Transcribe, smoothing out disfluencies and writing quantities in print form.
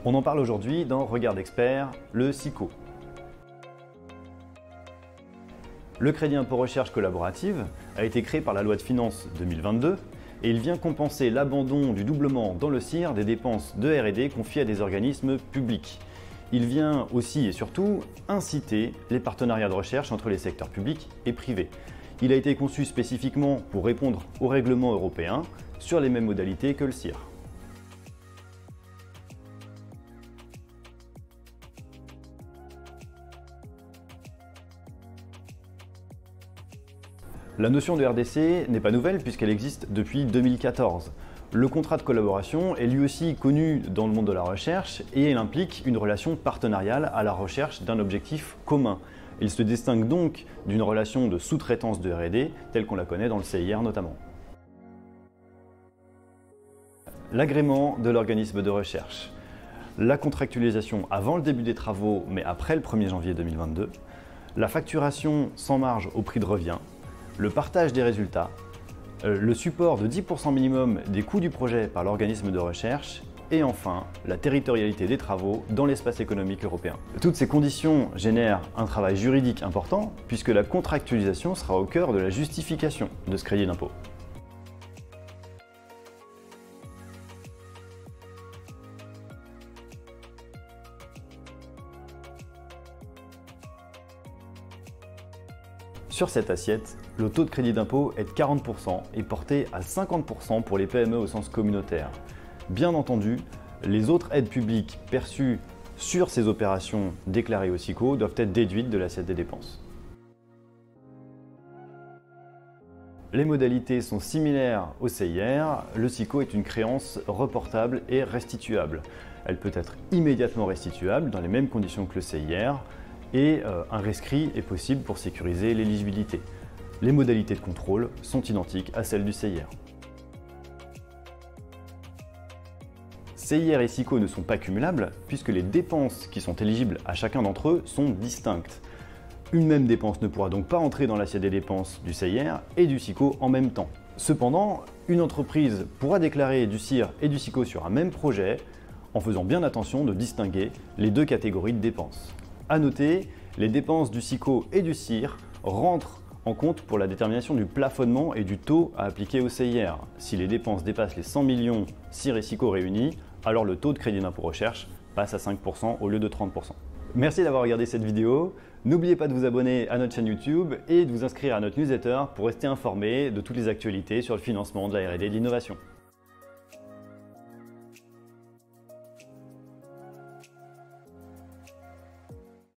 On en parle aujourd'hui dans Regard d'expert, le SICO. Le crédit impôt recherche collaborative a été créé par la loi de finances 2022 et il vient compenser l'abandon du doublement dans le CIR des dépenses de R&D confiées à des organismes publics. Il vient aussi et surtout inciter les partenariats de recherche entre les secteurs publics et privés. Il a été conçu spécifiquement pour répondre au règlement européen sur les mêmes modalités que le CIR. La notion de RDC n'est pas nouvelle puisqu'elle existe depuis 2014. Le contrat de collaboration est lui aussi connu dans le monde de la recherche et il implique une relation partenariale à la recherche d'un objectif commun. Il se distingue donc d'une relation de sous-traitance de R&D telle qu'on la connaît dans le CIR notamment. L'agrément de l'organisme de recherche. La contractualisation avant le début des travaux mais après le 1er janvier 2022. La facturation sans marge au prix de revient. Le partage des résultats, le support de 10% minimum des coûts du projet par l'organisme de recherche et enfin la territorialité des travaux dans l'espace économique européen. Toutes ces conditions génèrent un travail juridique important puisque la contractualisation sera au cœur de la justification de ce crédit d'impôt. Sur cette assiette, le taux de crédit d'impôt est de 40% et porté à 50% pour les PME au sens communautaire. Bien entendu, les autres aides publiques perçues sur ces opérations déclarées au SICO doivent être déduites de l'assiette des dépenses. Les modalités sont similaires au CIR. Le SICO est une créance reportable et restituable. Elle peut être immédiatement restituable dans les mêmes conditions que le CIR. Et un rescrit est possible pour sécuriser l'éligibilité. Les modalités de contrôle sont identiques à celles du CIR. CIR et SICO ne sont pas cumulables puisque les dépenses qui sont éligibles à chacun d'entre eux sont distinctes. Une même dépense ne pourra donc pas entrer dans l'assiette des dépenses du CIR et du SICO en même temps. Cependant, une entreprise pourra déclarer du CIR et du SICO sur un même projet en faisant bien attention de distinguer les deux catégories de dépenses. A noter, les dépenses du SICO et du CIR rentrent en compte pour la détermination du plafonnement et du taux à appliquer au CIR. Si les dépenses dépassent les 100 millions CIR et SICO réunis, alors le taux de crédit d'impôt recherche passe à 5% au lieu de 30%. Merci d'avoir regardé cette vidéo. N'oubliez pas de vous abonner à notre chaîne YouTube et de vous inscrire à notre newsletter pour rester informé de toutes les actualités sur le financement de la R&D et de l'innovation.